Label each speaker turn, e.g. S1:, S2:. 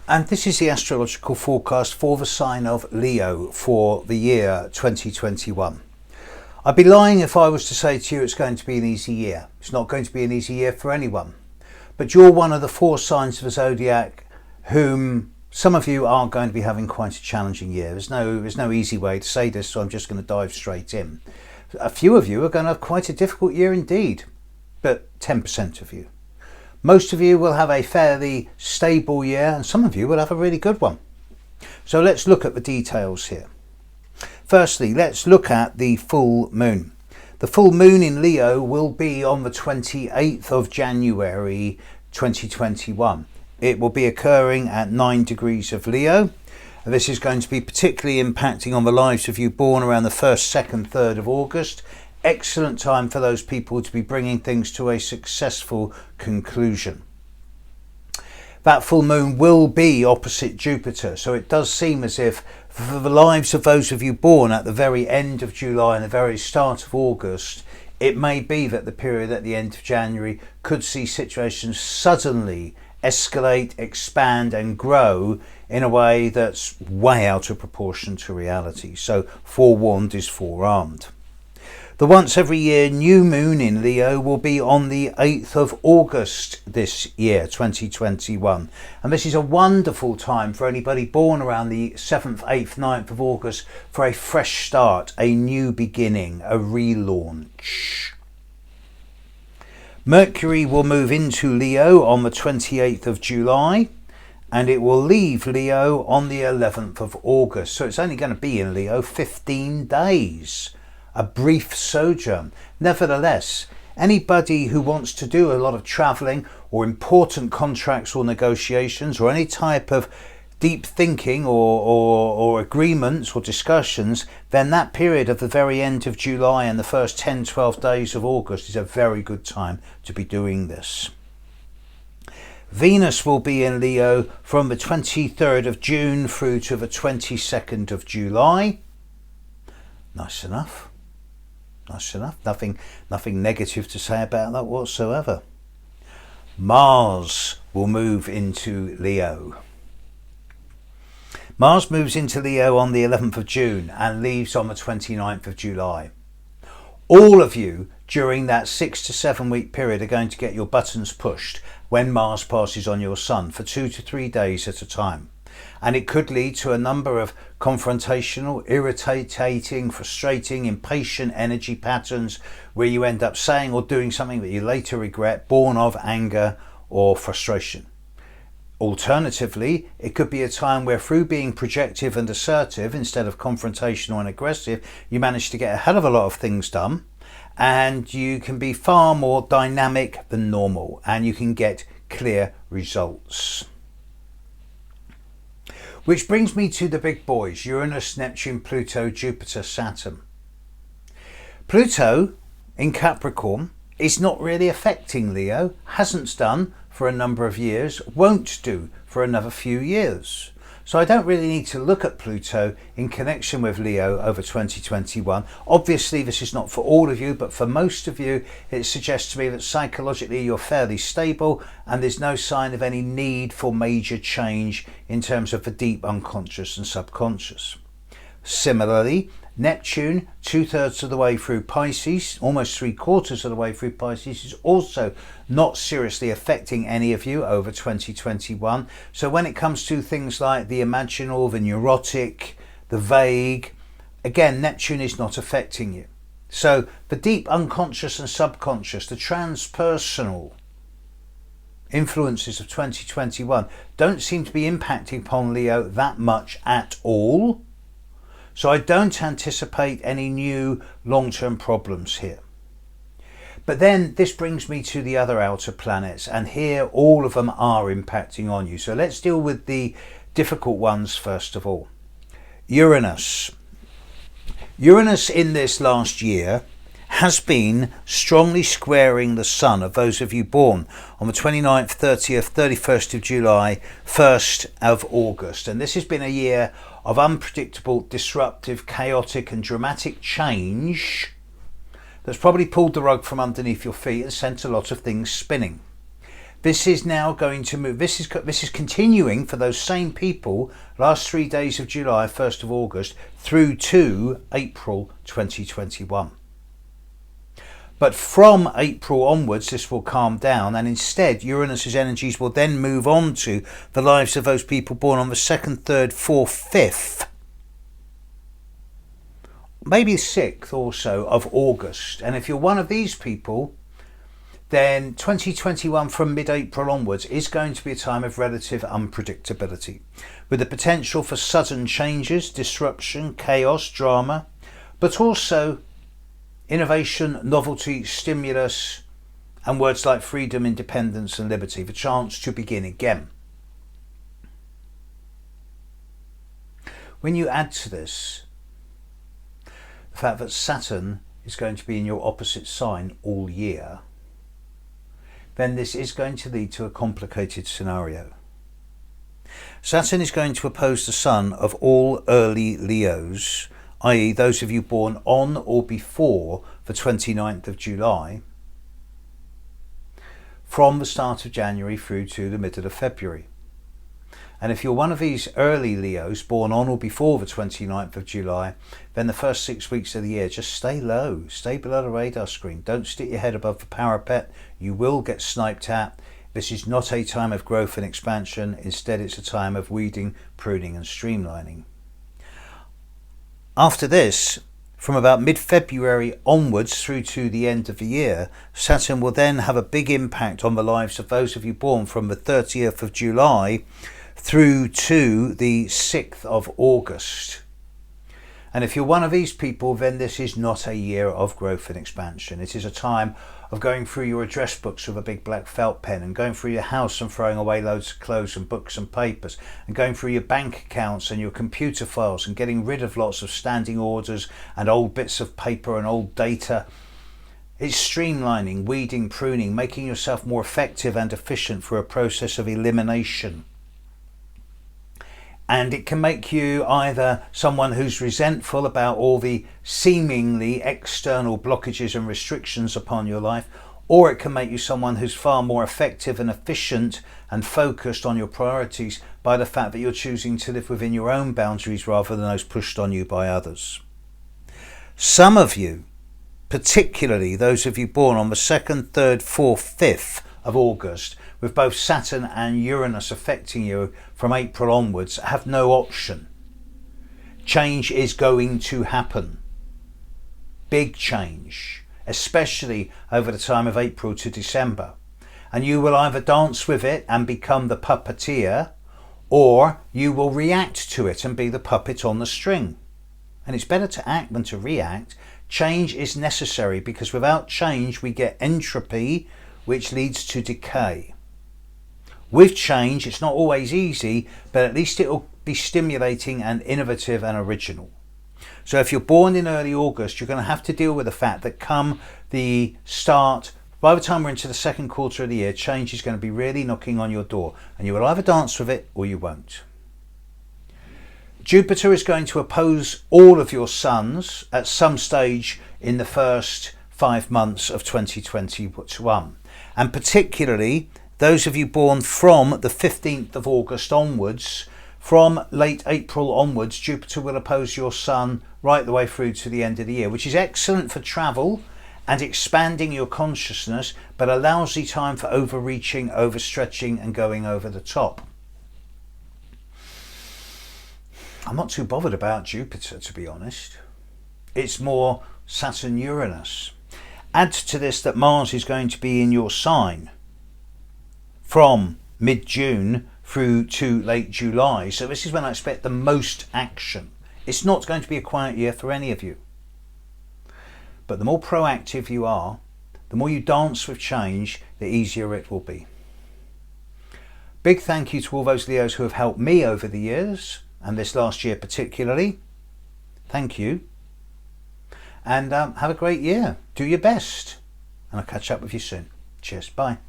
S1: And this is the astrological forecast for the sign of Leo for the year 2021. I'd be lying if I was to say to you it's going to be an easy year. It's not going to be an easy year for anyone. But you're one of the four signs of the zodiac whom some of you are going to be having quite a challenging year. There's no easy way to say this, so I'm just going to dive straight in. A few of you are going to have quite a difficult year indeed, but 10% of you. Most of you will have a fairly stable year, and some of you will have a really good one. So let's look at the details here. Firstly, let's look at the full moon. The full moon in Leo will be on the 28th of January 2021. It will be occurring at 9 degrees of Leo. This is going to be particularly impacting on the lives of you born around the 1st, 2nd, 3rd of August. Excellent time for those people to be bringing things to a successful conclusion. That full moon will be opposite Jupiter, so it does seem as if for the lives of those of you born at the very end of July and the very start of August, it may be that the period at the end of January could see situations suddenly escalate, expand and grow in a way that's way out of proportion to reality. So forewarned is forearmed. The once every year new moon in Leo will be on the 8th of August this year, 2021. And this is a wonderful time for anybody born around the 7th, 8th, 9th of August for a fresh start, a new beginning, a relaunch. Mercury will move into Leo on the 28th of July and it will leave Leo on the 11th of August. So it's only going to be in Leo 15 days. A brief sojourn. Nevertheless, anybody who wants to do a lot of travelling or important contracts or negotiations or any type of deep thinking or agreements or discussions, then that period of the very end of July and the first 10-12 days of August is a very good time to be doing this. Venus will be in Leo from the 23rd of June through to the 22nd of July. Nice enough. Nice enough. Nothing negative to say about that whatsoever. Mars will move into Leo. Mars moves into Leo on the 11th of June and leaves on the 29th of July. All of you during that 6 to 7 week period are going to get your buttons pushed when Mars passes on your sun for 2 to 3 days at a time. And it could lead to a number of confrontational, irritating, frustrating, impatient energy patterns where you end up saying or doing something that you later regret, born of anger or frustration. Alternatively, it could be a time where through being projective and assertive instead of confrontational and aggressive, you manage to get a hell of a lot of things done and you can be far more dynamic than normal and you can get clear results. Which brings me to the big boys, Uranus, Neptune, Pluto, Jupiter, Saturn. Pluto in Capricorn is not really affecting Leo, hasn't done for a number of years, won't do for another few years. So I don't really need to look at Pluto in connection with Leo over 2021. Obviously this is not for all of you, but for most of you it suggests to me that psychologically you're fairly stable and there's no sign of any need for major change in terms of the deep unconscious and subconscious. Similarly, Neptune, 2/3 of the way through Pisces, almost 3/4 of the way through Pisces, is also not seriously affecting any of you over 2021. So when it comes to things like the imaginal, the neurotic, the vague, again, Neptune is not affecting you. So the deep unconscious and subconscious, the transpersonal influences of 2021 don't seem to be impacting upon Leo that much at all. So I don't anticipate any new long-term problems here. But then this brings me to the other outer planets, and here all of them are impacting on you. So let's deal with the difficult ones first of all. Uranus. Uranus in this last year has been strongly squaring the sun of those of you born on the 29th, 30th, 31st of July, 1st of August. And this has been a year of unpredictable, disruptive, chaotic and dramatic change that's probably pulled the rug from underneath your feet and sent a lot of things spinning. This is now going to move. This is continuing for those same people. Last 3 days of July, 1st of August, through to April 2021. But from April onwards, this will calm down, and instead Uranus's energies will then move on to the lives of those people born on the 2nd, 3rd, 4th, 5th, maybe 6th also of August. And if you're one of these people, then 2021 from mid-April onwards is going to be a time of relative unpredictability, with the potential for sudden changes, disruption, chaos, drama, but also innovation, novelty, stimulus, and words like freedom, independence and liberty, the chance to begin again. When you add to this the fact that Saturn is going to be in your opposite sign all year, then this is going to lead to a complicated scenario. Saturn is going to oppose the Sun of all early Leos, i.e. those of you born on or before the 29th of July, from the start of January through to the middle of February. And if you're one of these early Leos born on or before the 29th of July, then the first 6 weeks of the year, just stay low, stay below the radar screen. Don't stick your head above the parapet. You will get sniped at. This is not a time of growth and expansion. Instead, it's a time of weeding, pruning and streamlining. After this, from about mid-February onwards through to the end of the year, Saturn will then have a big impact on the lives of those of you born from the 30th of July through to the 6th of August. And if you're one of these people, then this is not a year of growth and expansion. It is a time of going through your address books with a big black felt pen, and going through your house and throwing away loads of clothes and books and papers, and going through your bank accounts and your computer files and getting rid of lots of standing orders and old bits of paper and old data. It's streamlining, weeding, pruning, making yourself more effective and efficient for a process of elimination. And it can make you either someone who's resentful about all the seemingly external blockages and restrictions upon your life, or it can make you someone who's far more effective and efficient and focused on your priorities by the fact that you're choosing to live within your own boundaries rather than those pushed on you by others. Some of you, particularly those of you born on the 2nd, 3rd, 4th, 5th of August, with both Saturn and Uranus affecting you from April onwards, have no option. Change is going to happen. Big change, especially over the time of April to December. And you will either dance with it and become the puppeteer, or you will react to it and be the puppet on the string. And it's better to act than to react. Change is necessary, because without change we get entropy, which leads to decay. With change, it's not always easy, but at least it will be stimulating and innovative and original. So if you're born in early August, you're going to have to deal with the fact that come the start, by the time we're into the second quarter of the year, change is going to be really knocking on your door, and you will either dance with it or you won't. Jupiter is going to oppose all of your suns at some stage in the first 5 months of 2021, and particularly those of you born from the 15th of August onwards. From late April onwards, Jupiter will oppose your Sun right the way through to the end of the year, which is excellent for travel and expanding your consciousness, but a lousy time for overreaching, overstretching and going over the top. I'm not too bothered about Jupiter, to be honest. It's more Saturn-Uranus. Add to this that Mars is going to be in your sign from mid-June through to late July. So this is when I expect the most action. It's not going to be a quiet year for any of you. But the more proactive you are, the more you dance with change, the easier it will be. Big thank you to all those Leos who have helped me over the years, and this last year particularly. Thank you. And have a great year. Do your best. And I'll catch up with you soon. Cheers. Bye.